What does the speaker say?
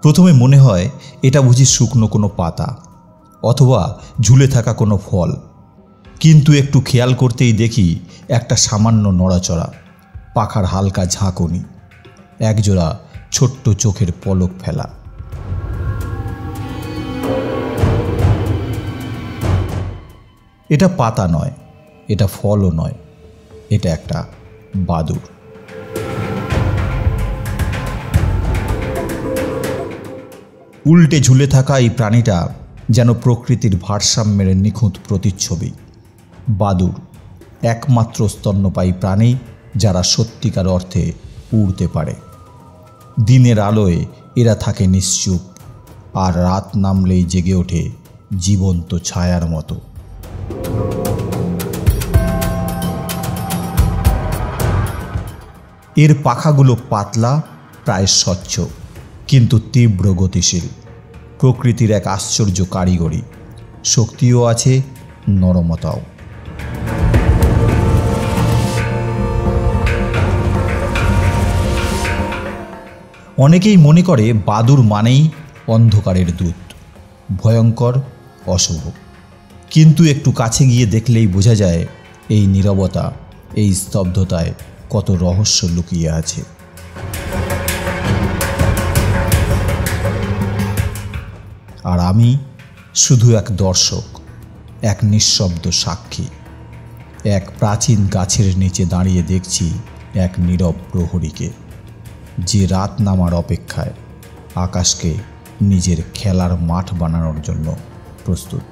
প্রথমে মনে হয় এটা বুঝি শুকনো কোনো পাতা অথবা ঝুলে থাকা কোনো ফল, কিন্তু একটু খেয়াল করতেই দেখি একটা সামান্য নড়াচড়া, পাখার হালকা ঝাঁকুনি, একজোড়া ছোট্ট চোখের পলক ফেলা। এটা পাতা নয়, এটা ফলও নয়, এটা একটা বাদুড়। উল্টে ঝুলে থাকা এই প্রাণীটা যেন প্রকৃতির ভারসাম্যের নিখুঁত প্রতিচ্ছবি। বাদুড় একমাত্র স্তন্যপায়ী প্রাণী যারা সত্যিকার অর্থে উড়তে পারে। দিনের আলোয় এরা থাকে নিশ্চুপ, আর রাত নামলেই জেগে ওঠে জীবন্ত ছায়ার মতো। এর পাখাগুলো পাতলা, প্রায় স্বচ্ছ, কিন্তু তীব্র গতিশীল। প্রকৃতির এক আশ্চর্য কারিগরি, শক্তিও আছে, নরমতাও। অনেকেই মনে করে বাদুড় মানেই অন্ধকারের দূত, ভয়ঙ্কর, অশুভ। কিন্তু একটু কাছে গিয়ে দেখলেই বোঝা যায় এই নীরবতা, এই স্তব্ধতায় কত রহস্য লুকিয়ে আছে। আর আমি শুধু এক দর্শক, এক নিঃশব্দ সাক্ষী। এক প্রাচীন গাছের নিচে দাঁড়িয়ে দেখছি এক নীরব প্রহরীকে, যে রাত নামার অপেক্ষায়, আকাশকে নিজের খেলার মাঠ বানানোর জন্য প্রস্তুত।